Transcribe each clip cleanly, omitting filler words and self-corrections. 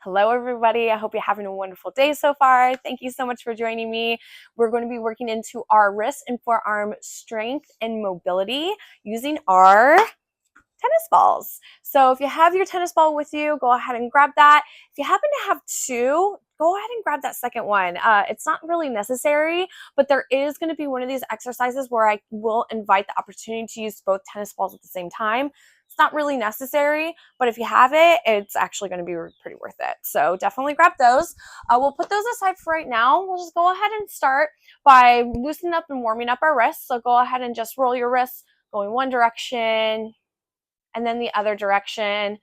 Hello, everybody. I hope you're having a wonderful day so far. Thank you so much for joining me. We're going to be working into our wrist and forearm strength and mobility using our tennis balls. So if you have your tennis ball with you, go ahead and grab that. If you happen to have two, go ahead and grab that second one. It's not really necessary, but there is going to be one of these exercises where I will invite the opportunity to use both tennis balls at the same time. It's not really necessary, but if you have it, it's actually going to be pretty worth it. So definitely grab those. We'll put those aside for right now. We'll just go ahead and start by loosening up and warming up our wrists. So go ahead and just roll your wrists going one direction and then the other direction.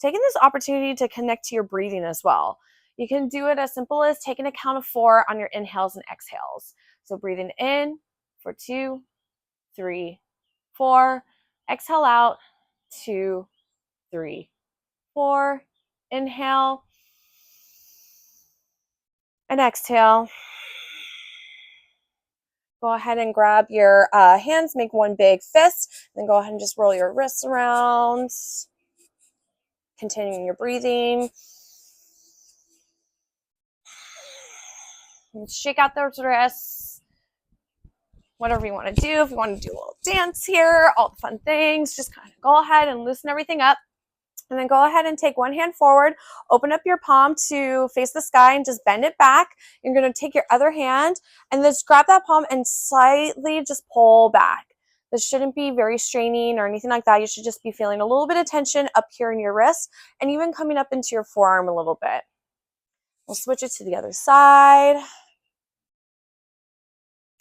Taking this opportunity to connect to your breathing as well. You can do it as simple as taking a count of 4 on your inhales and exhales. So breathing in for 2, 3, 4. Exhale out, 2, 3, 4. Inhale and exhale. Go ahead and grab your hands, make one big fist, then go ahead and just roll your wrists around. Continuing your breathing. And shake out those wrists. Whatever you want to do. If you want to do a little dance here, all the fun things, just kind of go ahead and loosen everything up. And then go ahead and take one hand forward, open up your palm to face the sky and just bend it back. You're going to take your other hand and just grab that palm and slightly just pull back. This shouldn't be very straining or anything like that. You should just be feeling a little bit of tension up here in your wrist and even coming up into your forearm a little bit. We'll switch it to the other side.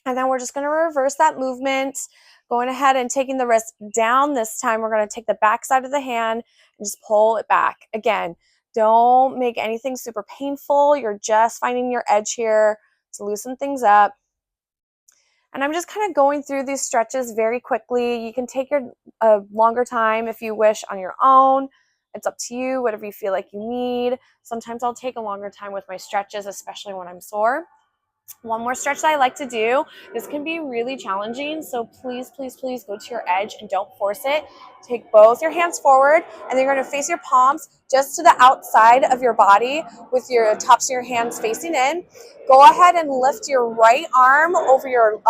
And then we're just going to reverse that movement, going ahead and taking the wrist down. This time we're going to take the back side of the hand and just pull it back. Again, don't make anything super painful. You're just finding your edge here to loosen things up. And I'm just kind of going through these stretches very quickly. You can take your longer time if you wish on your own. It's up to you, whatever you feel like you need. Sometimes I'll take a longer time with my stretches, especially when I'm sore. One more stretch that I like to do. This can be really challenging, so please, please, please go to your edge and don't force it. Take both your hands forward, and then you're going to face your palms just to the outside of your body with your tops of your hands facing in. Go ahead and lift your right arm over your,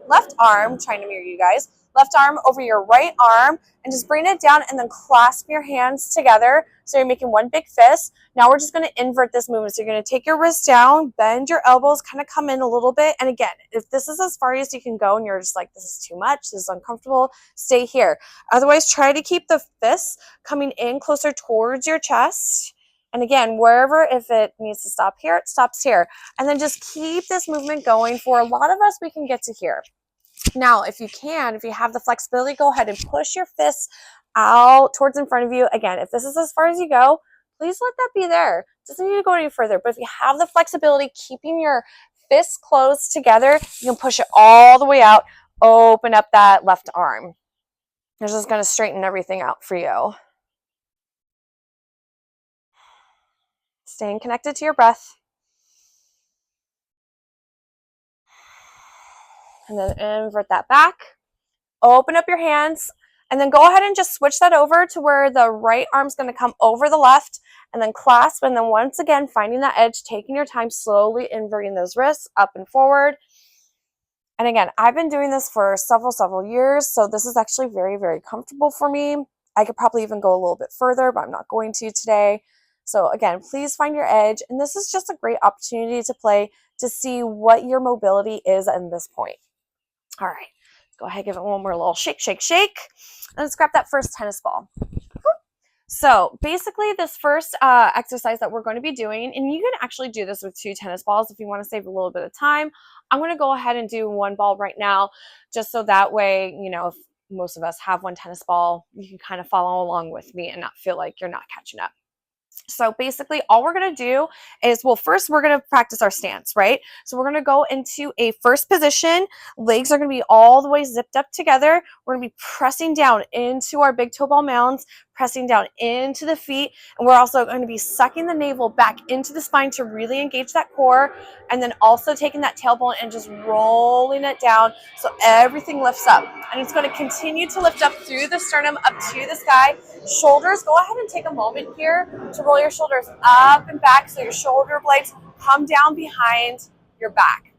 left arm, trying to mirror you guys, left arm over your right arm, and just bring it down and then clasp your hands together. So you're making one big fist. Now we're just going to invert this movement. So you're going to take your wrist down, bend your elbows, kind of come in a little bit. And again, if this is as far as you can go and you're just like, this is too much, this is uncomfortable, stay here. Otherwise, try to keep the fists coming in closer towards your chest. And again, wherever, if it needs to stop here, it stops here. And then just keep this movement going. For a lot of us, we can get to here. Now, if you have the flexibility, go ahead and push your fists out towards in front of you. Again, if this is as far as you go, please let that be there. It doesn't need to go any further. But if you have the flexibility, keeping your fists closed together, you can push it all the way out. Open up that left arm. This is going to straighten everything out for you. Staying connected to your breath. And then invert that back. Open up your hands. And then go ahead and just switch that over to where the right arm's going to come over the left and then clasp. And then once again, finding that edge, taking your time, slowly inverting those wrists up and forward. And again, I've been doing this for several years. So this is actually very, very comfortable for me. I could probably even go a little bit further, but I'm not going to today. So again, please find your edge. And this is just a great opportunity to play to see what your mobility is at this point. All right. Go ahead, give it one more little shake, shake, shake. And let's grab that first tennis ball. So basically this first exercise that we're going to be doing, and you can actually do this with 2 tennis balls if you want to save a little bit of time. I'm going to go ahead and do 1 ball right now, just so that way, you know, if most of us have 1 tennis ball, you can kind of follow along with me and not feel like you're not catching up. So basically all we're going to do is, well, first we're going to practice our stance, right? So we're going to go into a first position. Legs are going to be all the way zipped up together. We're going to be pressing down into our big toe ball mounds, pressing down into the feet. And we're also going to be sucking the navel back into the spine to really engage that core. And then also taking that tailbone and just rolling it down so everything lifts up. And it's going to continue to lift up through the sternum, up to the sky. Shoulders, go ahead and take a moment here to roll your shoulders up and back so your shoulder blades come down behind your back.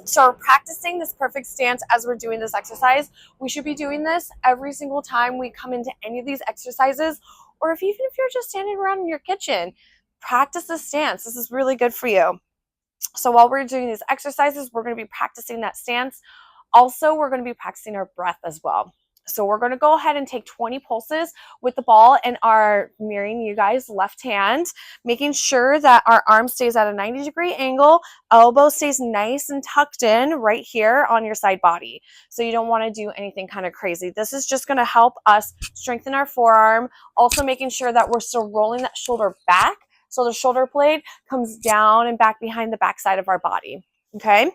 So we're practicing this perfect stance as we're doing this exercise. We should be doing this every single time we come into any of these exercises, or even if you're just standing around in your kitchen, practice this stance. This is really good for you. So while we're doing these exercises, we're going to be practicing that stance. Also, we're going to be practicing our breath as well. So we're going to go ahead and take 20 pulses with the ball in our mirroring you guys left hand, making sure that our arm stays at a 90-degree angle, elbow stays nice and tucked in right here on your side body. So you don't want to do anything kind of crazy. This is just going to help us strengthen our forearm, also making sure that we're still rolling that shoulder back so the shoulder blade comes down and back behind the back side of our body. Okay?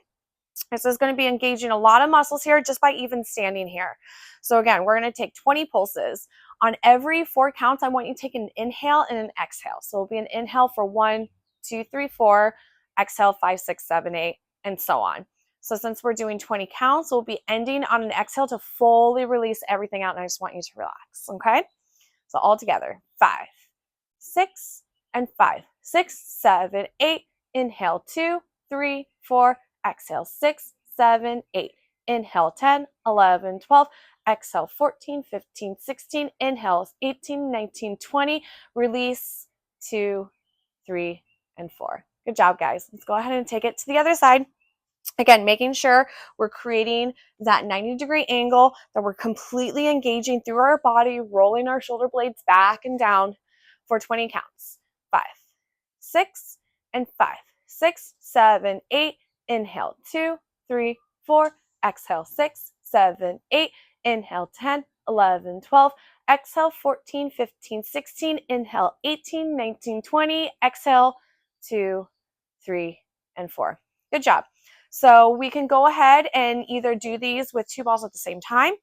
This is going to be engaging a lot of muscles here just by even standing here. So again, we're going to take 20 pulses. On every 4 counts, I want you to take an inhale and an exhale. So it'll be an inhale for 1, 2, 3, 4, exhale 5, 6, 7, 8, and so on. So since we're doing 20 counts, we'll be ending on an exhale to fully release everything out, and I just want you to relax, okay? So all together, 5, 6, and 5, 6, 7, 8, inhale 2, 3, 4, exhale 6, 7, 8, inhale 10, 11, 12, exhale 14, 15, 16, inhale 18, 19, 20, release 2, 3, and 4. Good job, guys. Let's go ahead and take it to the other side. Again, making sure we're creating that 90-degree angle, that we're completely engaging through our body, rolling our shoulder blades back and down for 20 counts. 5, 6, and 5, 6, 7, 8, inhale 2, 3, 4, exhale 6, 7, 8, inhale 10, 11, 12, exhale 14, 15, 16, inhale 18, 19, 20, exhale 2, 3, and 4. Good job. So we can go ahead and either do these with 2 balls at the same time,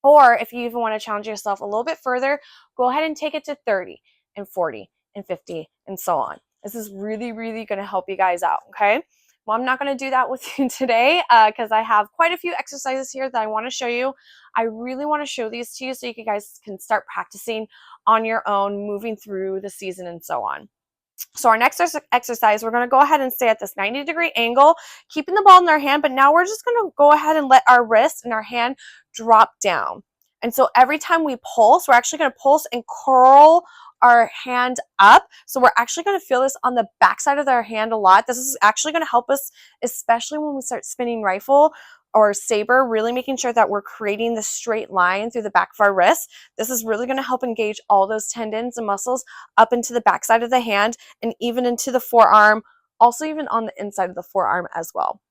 or if you even want to challenge yourself a little bit further, go ahead and take it to 30 and 40 and 50 and so on. This is really, really going to help you guys out, okay? Well, I'm not going to do that with you today because I have quite a few exercises here that I want to show you. I really want to show these to you so you guys can start practicing on your own, moving through the season and so on. So our next exercise, we're going to go ahead and stay at this 90-degree angle, keeping the ball in our hand, but now we're just going to go ahead and let our wrist and our hand drop down. And so every time we pulse, we're actually going to pulse and curl our hand up. So we're actually going to feel this on the back side of our hand a lot. This is actually going to help us, especially when we start spinning rifle or saber, really making sure that we're creating the straight line through the back of our wrist. This is really going to help engage all those tendons and muscles up into the back side of the hand and even into the forearm, also even on the inside of the forearm as well.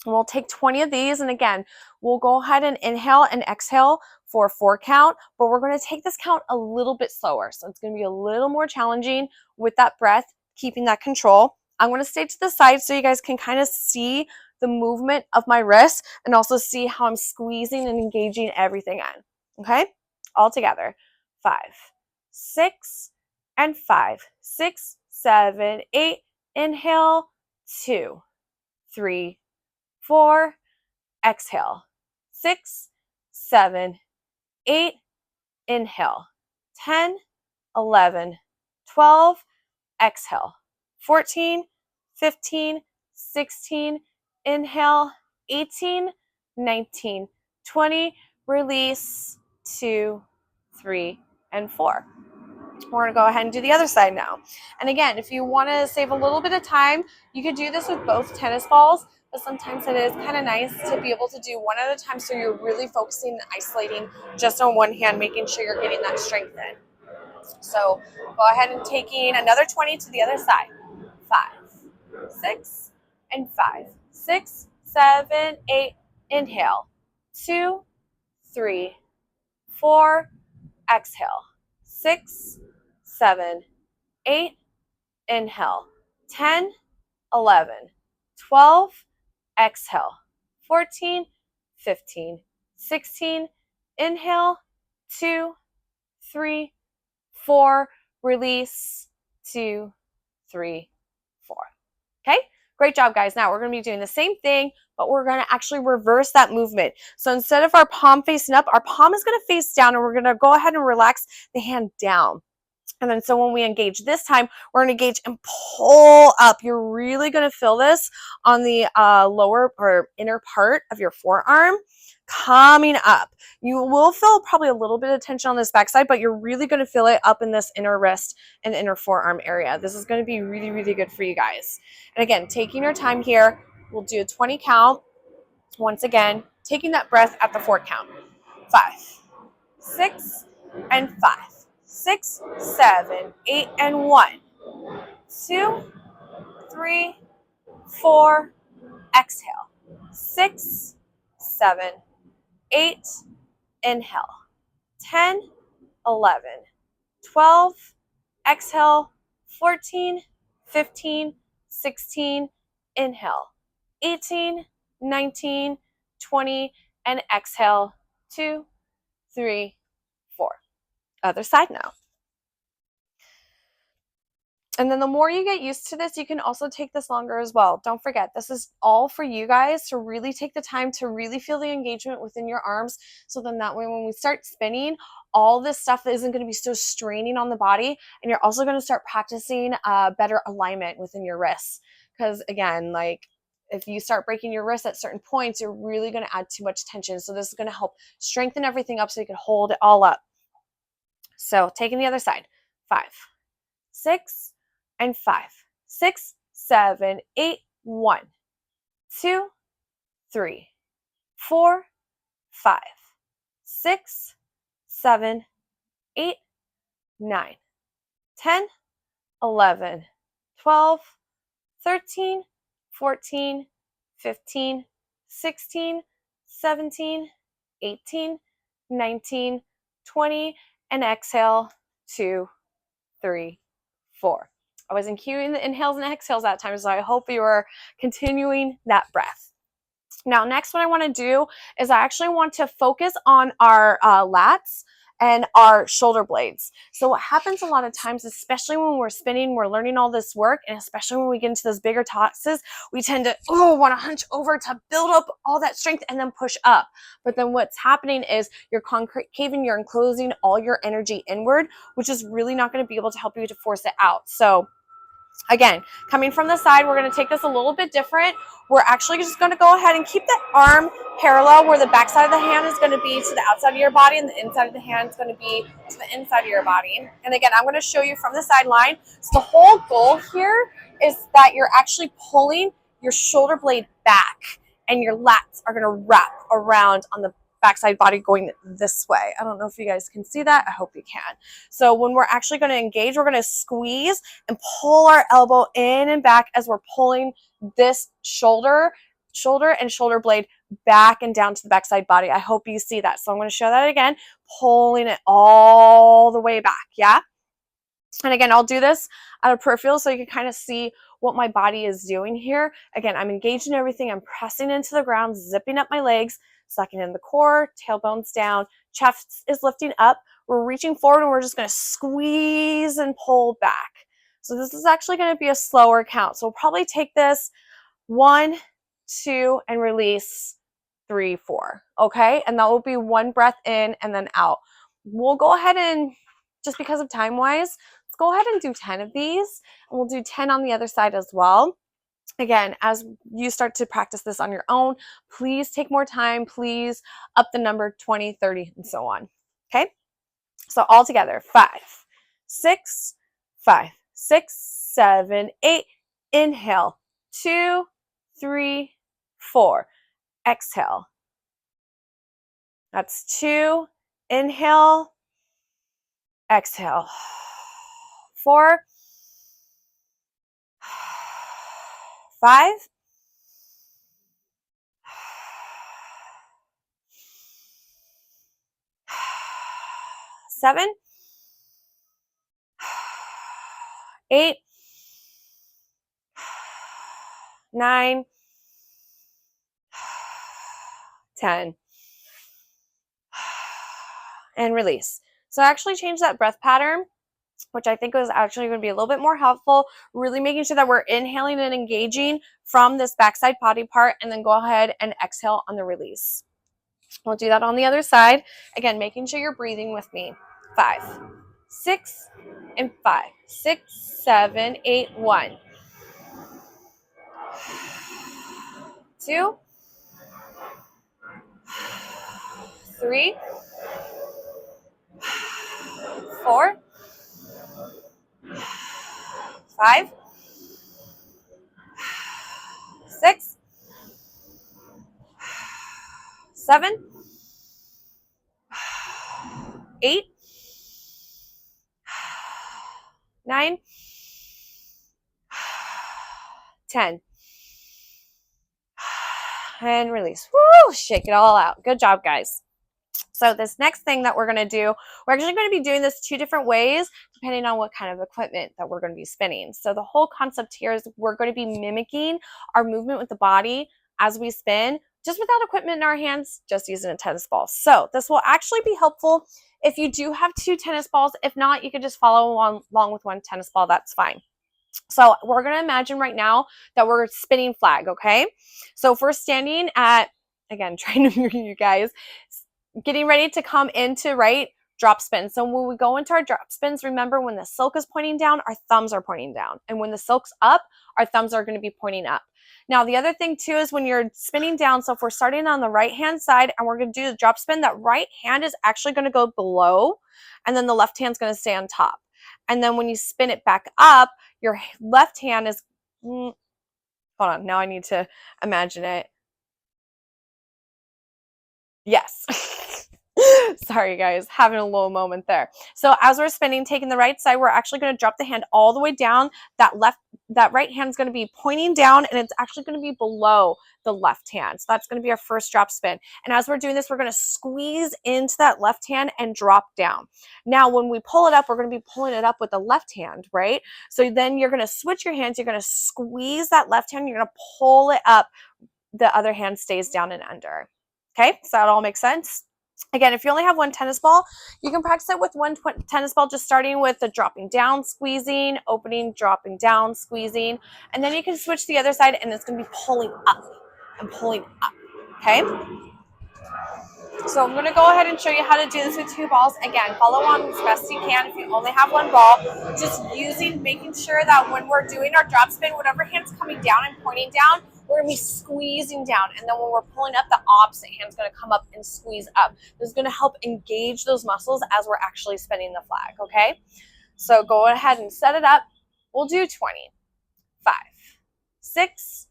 And we'll take 20 of these, and again, we'll go ahead and inhale and exhale for a 4 count, but we're going to take this count a little bit slower. So it's going to be a little more challenging with that breath, keeping that control. I'm going to stay to the side so you guys can kind of see the movement of my wrist and also see how I'm squeezing and engaging everything in. Okay? All together. 5, 6, and 5, 6, 7, 8. Inhale, 2, 3, 4. Exhale, 6, 7, 8. Inhale, 10, 11, 12. Exhale, 14, 15, 16. Inhale, 18, 19, 20. Release, 2, 3, and 4. We're going to go ahead and do the other side now. And again, if you want to save a little bit of time, you could do this with both tennis balls, but sometimes it is kind of nice to be able to do one at a time so you're really focusing and isolating just on one hand, making sure you're getting that strength in. So go ahead and taking another 20 to the other side. 5, 6, and 5, 6, 7, 8. Inhale, 2, 3, 4. Exhale, 6, 7, 8. Inhale, 10, 11, 12. Exhale, 14, 15, 16. Inhale, 2, 3, 4. Release, 2, 3, 4. Okay, great job, guys. Now we're going to be doing the same thing, but we're going to actually reverse that movement. So instead of our palm facing up, our palm is going to face down, and we're going to go ahead and relax the hand down. And then so when we engage this time, we're going to engage and pull up. You're really going to feel this on the lower or inner part of your forearm coming up. You will feel probably a little bit of tension on this backside, but you're really going to feel it up in this inner wrist and inner forearm area. This is going to be really, really good for you guys. And again, taking your time here, we'll do a 20 count. Once again, taking that breath at the 4 count. 5, 6, and 5. 6, 7, 8, and 1, 2, 3, 4, exhale. 6, 7, 8, inhale. 10, 11, 12, exhale. 14, 15, 16, inhale. 18, 19, 20, and exhale. 2, 3, 4. Other side now. And then the more you get used to this, you can also take this longer as well. Don't forget, this is all for you guys to really take the time to really feel the engagement within your arms. So then that way, when we start spinning, all this stuff isn't going to be so straining on the body. And you're also going to start practicing better alignment within your wrists. Because again, like if you start breaking your wrists at certain points, you're really going to add too much tension. So this is going to help strengthen everything up so you can hold it all up. So taking the other side, 5, 6, and 5, 6, 7, 8, 1, 2, 3, 4, 5, 6, 7, 8, 9, 10, 11, 12, 13, 14, 15, 16, 17, 18, 19, 20, and exhale, 2, 3, 4. I wasn't cueing the inhales and exhales that time, so I hope you are continuing that breath. Now, next, what I want to do is I actually want to focus on our lats and our shoulder blades. So what happens a lot of times, especially when we're spinning, we're learning all this work, and especially when we get into those bigger tosses, we tend to want to hunch over to build up all that strength and then push up. But then what's happening is you're concaving, you're enclosing all your energy inward, which is really not going to be able to help you to force it out. So again, coming from the side, we're going to take this a little bit different. We're actually just going to go ahead and keep that arm parallel where the back side of the hand is going to be to the outside of your body and the inside of the hand is going to be to the inside of your body. And again, I'm going to show you from the sideline. So the whole goal here is that you're actually pulling your shoulder blade back and your lats are going to wrap around on the backside body going this way. I don't know if you guys can see that. I hope you can. So when we're actually going to engage, we're going to squeeze and pull our elbow in and back as we're pulling this shoulder and shoulder blade back and down to the backside body. I hope you see that. So I'm going to show that again, pulling it all the way back. Yeah. And again, I'll do this out of peripheral so you can kind of see what my body is doing here. Again, I'm engaging everything. I'm pressing into the ground, zipping up my legs, sucking in the core, tailbone's down, chest is lifting up. We're reaching forward and we're just going to squeeze and pull back. So this is actually going to be a slower count. So we'll probably take this 1, 2, and release 3, 4. Okay. And that will be one breath in and then out. We'll go ahead and just because of time wise, let's go ahead and do 10 of these and we'll do 10 on the other side as well. Again, as you start to practice this on your own, please take more time. Please up the number 20, 30, and so on. Okay. So all together, 5, 6, 5, 6, 7, 8. Inhale, 2, 3, 4. Exhale. That's 2. Inhale. Exhale. 4, 5, 7, 8, 9, 10, and release. So I actually changed that breath pattern, which I think was actually going to be a little bit more helpful, really making sure that we're inhaling and engaging from this backside body part, and then go ahead and exhale on the release. We'll do that on the other side. Again, making sure you're breathing with me. 5, 6 and 5, 6, 7, 8, 1, 2, 3, 4, 5, 6, 7, 8, 9, 10. And release. Woo! Shake it all out. Good job, guys. So this next thing that we're going to do, we're actually going to be doing this 2 different ways depending on what kind of equipment that we're going to be spinning. So the whole concept here is we're going to be mimicking our movement with the body as we spin, just without equipment in our hands, just using a tennis ball. So this will actually be helpful if you do have 2 tennis balls. If not, you can just follow along with 1 tennis ball. That's fine. So we're going to imagine right now that we're spinning flag, okay? So if we're standing at, again, trying to mirror you guys, getting ready to come into, right, drop spin. So when we go into our drop spins, remember when the silk is pointing down, our thumbs are pointing down. And when the silk's up, our thumbs are going to be pointing up. Now, the other thing too is when you're spinning down, so if we're starting on the right-hand side and we're going to do the drop spin, that right hand is actually going to go below, and then the left hand's going to stay on top. And then when you spin it back up, your left hand is, hold on, now I need to imagine it. Yes. Sorry guys, having a little moment there. So as we're spinning, taking the right side, we're actually going to drop the hand all the way down. That right hand is going to be pointing down, and it's actually going to be below the left hand. So that's going to be our first drop spin. And as we're doing this, we're going to squeeze into that left hand and drop down. Now, when we pull it up, we're going to be pulling it up with the left hand, right? So then you're going to switch your hands. You're going to squeeze that left hand. You're going to pull it up. The other hand stays down and under. Okay, so that all makes sense? Again, if you only have 1 tennis ball, you can practice it with 1 tennis ball, just starting with the dropping down, squeezing, opening, dropping down, squeezing, and then you can switch the other side and it's going to be pulling up and pulling up, okay? So I'm going to go ahead and show you how to do this with 2 balls. Again, follow along as best you can if you only have 1 ball. Just making sure that when we're doing our drop spin, whatever hand's coming down and pointing down, we're going to be squeezing down. And then when we're pulling up, the opposite hand's going to come up and squeeze up. This is going to help engage those muscles as we're actually spinning the flag, okay? So go ahead and set it up. We'll do 20. 5, 6,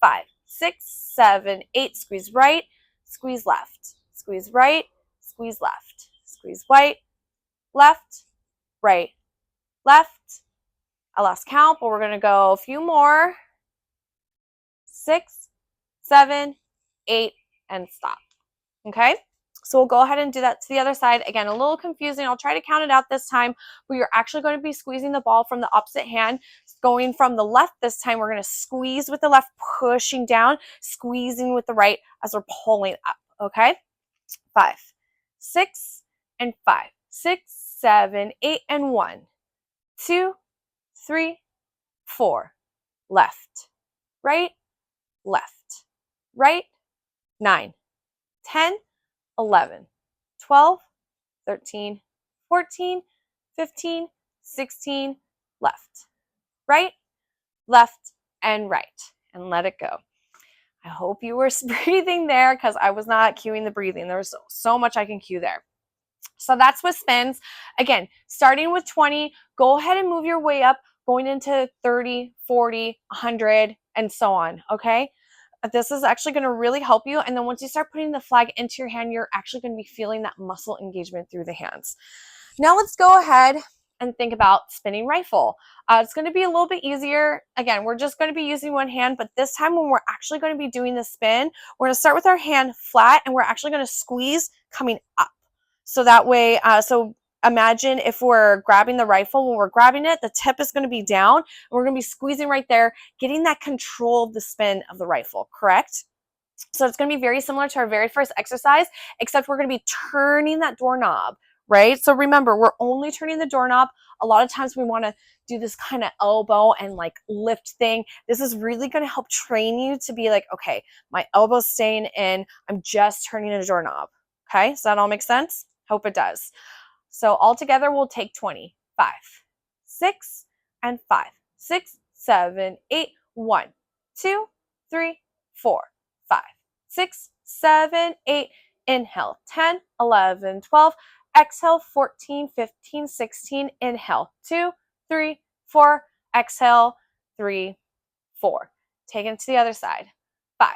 5, 6, 7, 8. Squeeze right, squeeze left. Squeeze right, squeeze left. Squeeze right, left, right, left. I lost count, but we're going to go a few more. 6, 7, 8, and stop. Okay? So we'll go ahead and do that to the other side. Again, a little confusing. I'll try to count it out this time, but you're actually going to be squeezing the ball from the opposite hand. Going from the left this time, we're going to squeeze with the left, pushing down, squeezing with the right as we're pulling up. Okay? 5, 6, and 5, 6, 7, 8, and 1, 2, 3, 4. Left, right, left, right, 9, 10, 11, 12, 13, 14, 15, 16, left, right, left, and right, and let it go. I hope you were breathing there because I was not cueing the breathing. There was so much I can cue there. So that's with spins. Again, starting with 20, go ahead and move your way up, going into 30, 40, 100, and so on, okay? This is actually going to really help you. And then once you start putting the flag into your hand, you're actually going to be feeling that muscle engagement through the hands. Now let's go ahead and think about spinning rifle. It's going to be a little bit easier. Again, we're just going to be using 1 hand, but this time when we're actually going to be doing the spin, we're going to start with our hand flat and we're actually going to squeeze coming up. So that way, so imagine if we're grabbing the rifle, when we're grabbing it, the tip is going to be down and we're going to be squeezing right there, getting that control of the spin of the rifle, correct? So it's going to be very similar to our very first exercise, except we're going to be turning that doorknob, right? So remember, we're only turning the doorknob. A lot of times we want to do this kind of elbow and like lift thing. This is really going to help train you to be like, okay, my elbow's staying in. I'm just turning the doorknob. Okay, so that all makes sense? Hope it does. So all together we'll take 20. 5, 6, and 5. 6, 7, 8. 1, 2, 3, 4, 5, 6, 7, 8. Inhale, 10, 11, 12. Exhale, 14, 15, 16. Inhale, 2, 3, 4. Exhale, 3, 4. Take it to the other side. 5,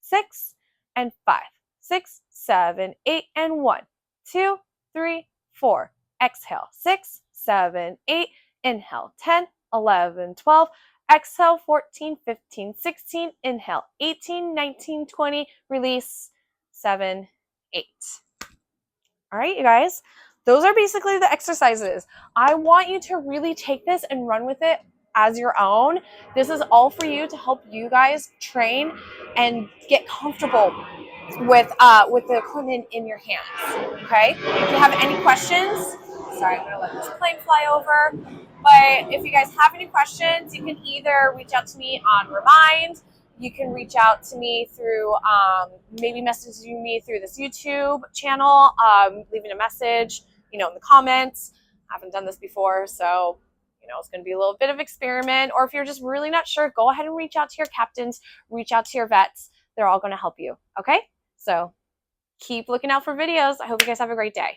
6, and 5. 6, 7, 8, and 1, 2, 3, 4. Exhale, 6, 7, 8. Inhale, 10, 11, 12. Exhale, 14, 15, 16. Inhale, 18, 19, 20. Release, 7, 8. All right, you guys, those are basically the exercises. I want you to really take this and run with it as your own. This is all for you to help you guys train and get comfortable with the equipment in your hands. Okay. If you have any questions, sorry, I'm gonna let this plane fly over. But if you guys have any questions, you can either reach out to me on Remind. You can reach out to me through maybe messaging me through this YouTube channel, leaving a message, in the comments. I haven't done this before, so it's going to be a little bit of experiment. Or if you're just really not sure, go ahead and reach out to your captains, reach out to your vets. They're all going to help you. Okay, so keep looking out for videos. I hope you guys have a great day.